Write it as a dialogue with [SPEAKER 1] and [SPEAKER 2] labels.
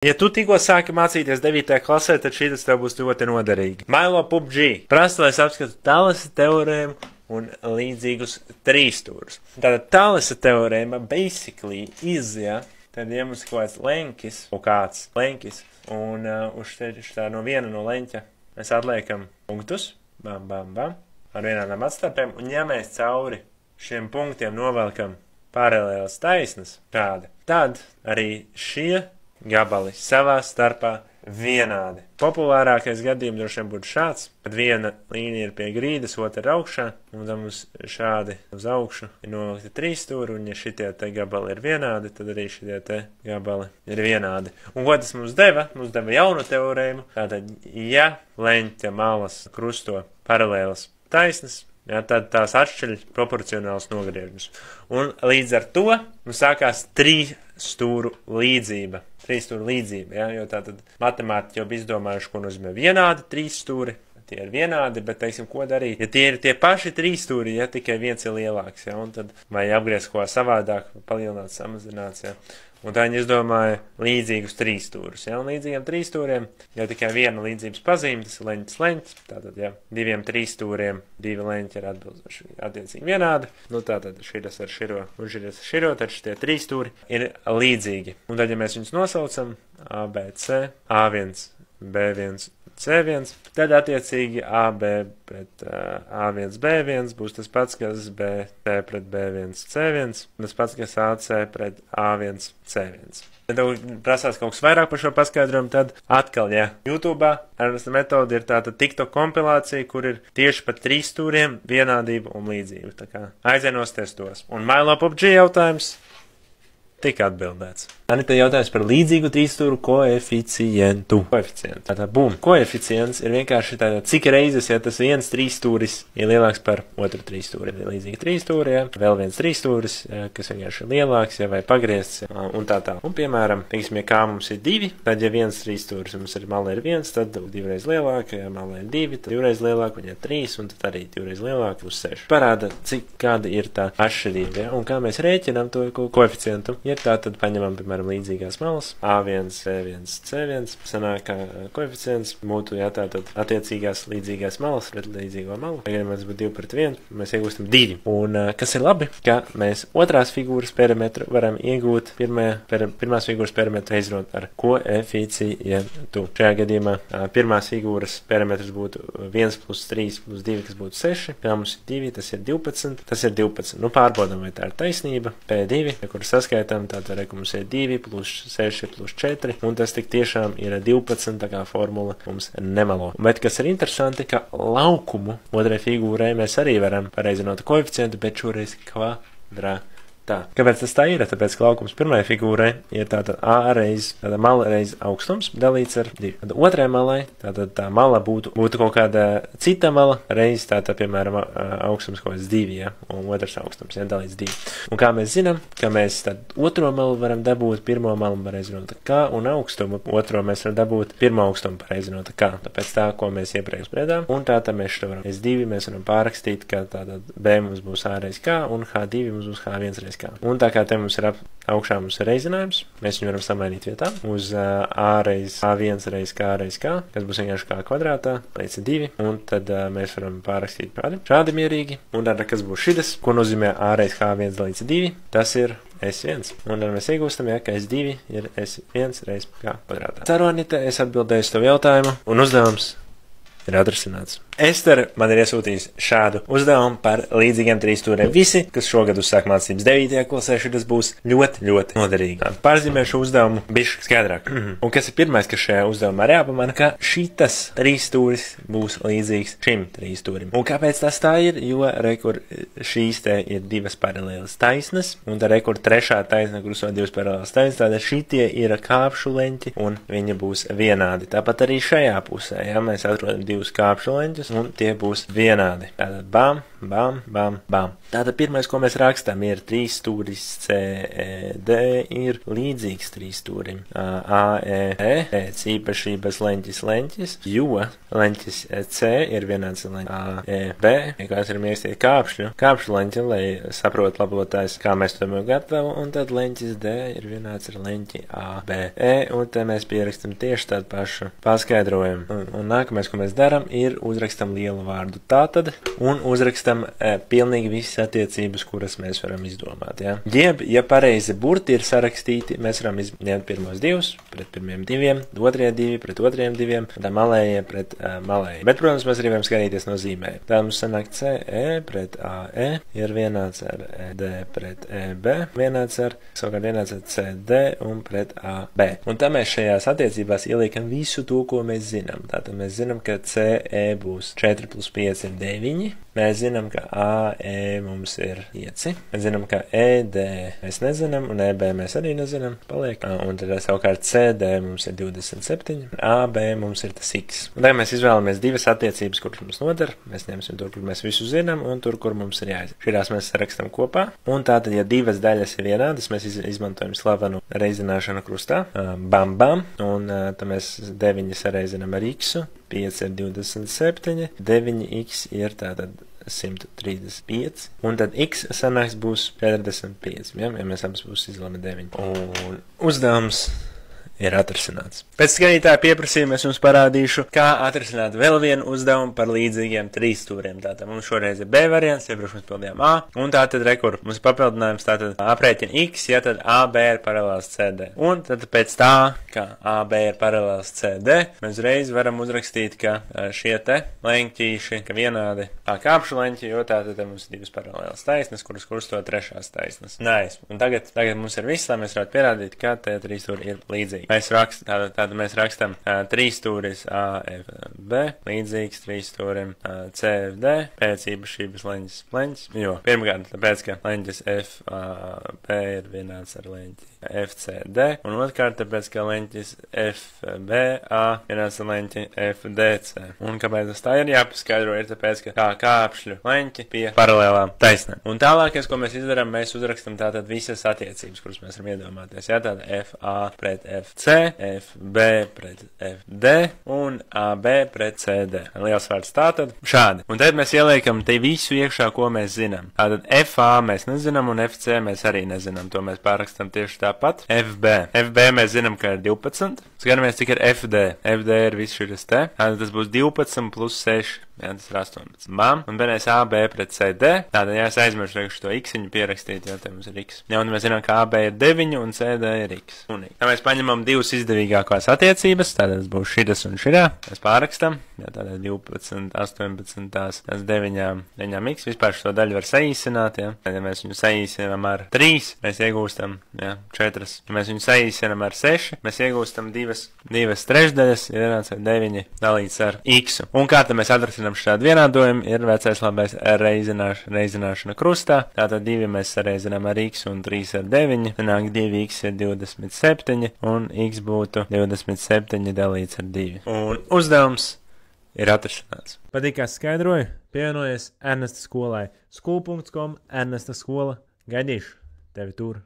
[SPEAKER 1] Ja tu tikko sāki mācīties 9. klasē, tad šis tev būs ļoti noderīgi. Milo PUBG prasa, lai es apskatu Talesa teorēmu un līdzīgus trīsstūrus. Tātad Talesa teorēma basically ja, tad ja mums kaut kāds leņķis, un uz tā no viena no leņķa mēs atliekam punktus, bam, bam, bam, ar vienādām atstarpēm, un ja mēs cauri šiem punktiem novelkam paralēlas taisnas, tad arī šie gabali savā starpā vienādi. Populārākais gadījums droši vien būtu šāds, kad viena līnija ir pie grīdas, otra ir augšā, un tad mums šādi uz augšu ir novilkti trīsstūri, un ja šitie te gabali ir vienādi, tad arī šitie te gabali ir vienādi. Un ko tas mums deva? Mums deva jaunu teorēmu. Tātad, ja leņķa malas krusto paralēlas taisnas, ja, tad tās atšķiļ proporcionāls nogriežums. Un līdz ar to mums sākās trīsstūru līdzība. Ja, jo tātad matemātiķi jau bija izdomājuši, ko nozīmē vienādi trīsstūri. Tie ir vienādi, bet, teiksim, ko darīt? Ja tie ir tie paši trīsstūri, ja tikai viens ir lielāks, ja, un tad vai apgriezt ko savādāk, palielināt, samazināt, ja. Un tā viņi izdomāja līdzīgus trīsstūrus, ja, un līdzīgiem trīsstūriem, ja tikai viena līdzības pazīme, tas ir leņķis, tātad, ja, diviem trīsstūriem, divi leņķi ir atbilstoši attiecīgi vienādi, nu tātad šitas ar širo, un šitas ar širo, tad šitie trīsstūri ir līdzīgi. Un tad, ja mēs viņus nosaucam, A, B, C, A1, B1, C1, tad attiecīgi AB pret A1, B1 būs tas pats, kas BC pret B1, C1, un tas pats, kas AC pret A1, C1. Ja tev prasās kaut kas vairāk par šo paskaidrojumu, tad atkal, ja, YouTube'ā Ernesta metode ir tāda TikTok kompilācija, kur ir tieši par trīsstūriem vienādība un līdzība. Tā kā aizienosties tos. Un Milo PUBG jautājums tika atbildēts. Anita jautājums par līdzīgu trīsstūru koeficientu. Tātad, bum, koeficients ir vienkārši tātad, cik reizes, ja tas viens trīsstūris ir lielāks par otru trīsstūri. Ir līdzīgi trīsstūri, ja, vēl viens trīsstūris, ja, kas vienkārši ir lielāks, ja, vai pagriezts, ja, un tā. Un, piemēram, teiksim, ja kā mums ir 2, tad, ja viens trīsstūris mums ir mala ir 1, tad 2 reiz lielāk, ja mala ir 2, tad 2 reiz lielāk, un ja 3, un tad arī 2 reiz lielāk, uz 6. Parāda, cik kāda ir tā atšķirība, ja, un kā mēs rēķinām to koeficientu. Ja tā, tad paņemam, piemēram, līdzīgās malas, A1, B1, C1, sanāk, ka koeficients būtu, jā, tātad attiecīgās līdzīgās malas pret līdzīgo malu. Ja mēs būtu 2 pret 1, mēs iegūstam 2. Un kas ir labi, ka mēs otrās figūras perimetru varam iegūt pirmās figūras perimetru reizinot ar koeficientu. Šajā gadījumā pirmās figūras perimetrs būtu 1 plus 3 plus 2, kas būtu 6. Kā mums ir 2, tas ir 12. Tas ir 12. Nu, pārbaudam, vai tā ir taisnība. P2, kur saskaitām, tātad, mums ir 2 plus 6 plus 4, un tas tik tiešām ir 12, tā kā formula mums nemelo. Bet kas ir interesanti, ka laukumu otrai figūrai mēs arī varam pareizinot koeficientu, bet šoreiz kvadrātā. Kāpēc tas tā ir? Tāpēc, ka laukums pirmajai figūrai ir tātad A reiz, tātad mala reiz augstums dalīts ar 2. Tad otrai malai, tātad tā mala būtu kaut kāda cita mala reiz, tātad, piemēram, augstums kaut kāds 2, ja, un otrs augstums, ja, dalīts 2. Un kā mēs zinām, ka mēs tad otro malu varam dabūt, pirmo malu pareizinot kā, un augstumu otro mēs varam dabūt pirmo augstumu pareizinot kā. Tāpēc tā, ko mēs iepriekš spriedām, un tātad mēs šo varam S2, mēs varam pārrakstīt, ka tātad B mums būs A reiz kā, un H2 mums būs H1 reiz kā. Un tā kā te mums ir augšā mums ir reizinājums, mēs viņu varam samainīt vietā uz A reiz A1 reiz kā reiz kā, kas būs vienkārši kā kvadrātā, līdz 2, un tad mēs varam pārrakstīt šādi mierīgi, un tad, kas būs šitas, ko nozīmē A reiz H1 līdz 2, tas ir S1. Un tad mēs iegūstam, ja, ka S2 ir S1 reiz kā kvadrātā. Ceru, Anita, es atbildēju uz tavu jautājumu, un uzdevums ir atrisināts. Ester man ir iesūtījis šādu uzdevumu par līdzīgiem trīsstūriem. Visi, kas šogad uzsāk mācības 9. klasē, šitas būs ļoti, ļoti noderīgi. Pārzīmēšu uzdevumu bišķi skaidrāk. Un kas ir pirmais, kas šajā uzdevumā ir jāpamana, ka šitas trīsstūris būs līdzīgs šim trīsstūrim. Un kāpēc tas tā ir? Jo, rekur, šīs te ir divas paralēlas taisnas, un tā rekur trešā taisna, kur uzsot divas paralēlas taisnas, tātad šitie ir kāpšu leņķi, un viņi būs vienādi. Tāpat arī šajā pusē, ja mēs atrodam divus kāpšu leņķus, un tie būs vienādi. Tātad bam, bam, bam, bam. Tātad pirmais, ko mēs rakstām, ir 3 stūris C, E, D ir līdzīgs 3 stūrim A, E, E, pēc īpašības leņķis, jo leņķis C ir vienāds ar leņķi A, E, B. Vienkārši ir iekstīt kāpšu leņķi, lai saprot labotājs, kā mēs to jau gatavu, un tad leņķis D ir vienāds ar leņķi A, B, E, un te mēs pierakstam tieši tādu pašu paskaidrojumu. Un nākamais, ko mēs darām, ir uzrakstam lielu vārdu tātad, un uzrakstam pilnīgi visas attiecības, kuras mēs varam izdomāt. Ja? Jeb, ja pareizi burti ir sarakstīti, mēs varam izņemt pirmos 2 pret pirmiem 2, otrie 2 pret otriem 2, tā malējie pret malējie. Bet, protams, mēs arī varam skatīties no zīmēm. Tā mums sanāk C, E pret A, E ir vienāds ar D pret E, B, savukārt vienāds ar C, D un pret A, B. Un tā mēs šajās attiecībās ieliekam visu to, ko mēs zinām. Tātad mēs zinām, ka C, E būs 4 plus 5 ir 9. Mēs zinām, ka A, E mums ir 5. Mēs zinām, ka E, D mēs nezinām, un E, B mēs arī nezinām. Paliek. Un tad savukārt C, D mums ir 27. A, B mums ir tas X. Un tagad mēs izvēlamies divas attiecības, kuras mums noder. Mēs ņemsim tur, kur mēs visu zinām, un tur, kur mums ir jāiziet. Šīs mēs sarakstam kopā. Un tātad, ja divas daļas ir vienādas, mēs izmantojam slavenu reizināšanu krustā. Bam, bam. Un tad mēs 9 sareizinām ar X. 5 ir 27, 9x ir tātad 135, un tad x sanāks būs 45, ja mēs abas puses izlemjam 9. Un uzdevums ir atrisināts. Pēc skatītāja pieprasījuma es jums parādīšu, kā atrisināt vēl vienu uzdevumu par līdzīgiem 3 stūriem. Tātad mums šoreiz ir B variants, iepriekš mēs pildījām A, un tātad rekur mums papildinājums tātad aprēķina X, ja tad AB ir paralēls CD. Un tad pēc tā, ka AB ir paralēls CD, mēs uzreiz varam uzrakstīt, ka šie te leņķīši, ka vienādi kā kāpšu leņķi, jo tātad mums ir divas paralēlas taisnes, kuras krusto trešās taisnes. Nice. Un tagad mums ir viss, lai mēs varētu pierādīt, ka tie 3 stūri ir līdzīgi. Mēs rakstam 3 stūris A, F, B, līdzīgs 3 stūrim C, F, D, pēc īpašības leņķis, jo pirmkārt, tāpēc, ka leņķis F, B ir vienāds ar leņķi F, C, D, un otrkārt, tāpēc, ka leņķis F, B, A vienāds ar leņķi F, D, C. Un kāpēc tas tā ir jāpaskaidro, ir tāpēc, ka kā kāpšļu leņķi pie paralēlām taisnēm. Un tālākais, ko mēs izdarām, mēs uzrakstam tātad visas attiecības, kuras mēs varam iedomāties. Jā, tātad F, A pret F, C, F, B pret F, D un A, B pret C, D. Liels vārds tātad šādi. Un tad mēs ieliekam te visu iekšā, ko mēs zinām. Tātad F, A mēs nezinām un F, C mēs arī nezinām. To mēs pārrakstam tieši tāpat. F, B. F, B mēs zinām, ka ir 12. Skatāmies, cik ir F, D. F, D ir viss šis te. Tātad tas būs 12 plus 6. Jā, tas ir 18. Bam. Un pēdējais A, B pret C, D. Tātad, ja es aizmirstu priekš to X-iņu pierakstīt, jā, te mums ir X. Jā, un mēs zinām, ka A, B ir 9 un C, D ir X. Unīgi. Tā mēs paņemam divas izdevīgākās attiecības. Tātad tas būs šitas un šitā. Mēs pārrakstam. Jā, tātad 12, 18, tās 9 X. Vispār šo daļu var saīsināt, jā. Tad, ja mēs viņu saīsinām ar 3, mēs iegūstam, jā, 4. Ja mēs viņu saīsinām ar 6, mēs iegūstam 2 trešdaļas, ir vienāds ar 9 dalīts ar X. Un kā tad mēs atrasinām šādu vienādojumu, ir vecais labais reizināšana krustā. Tātad 2 mēs sareizinām ar X un 3 ar 9. Sanāk 2X ir 27 un X būtu 27 dalīts ar 2. Un uzdevums ir atrisināts.
[SPEAKER 2] Patīk, kā skaidroju? Pievienojies Ernesta skolai. School.com, Ernesta skola. Gaidīšu tevi tur.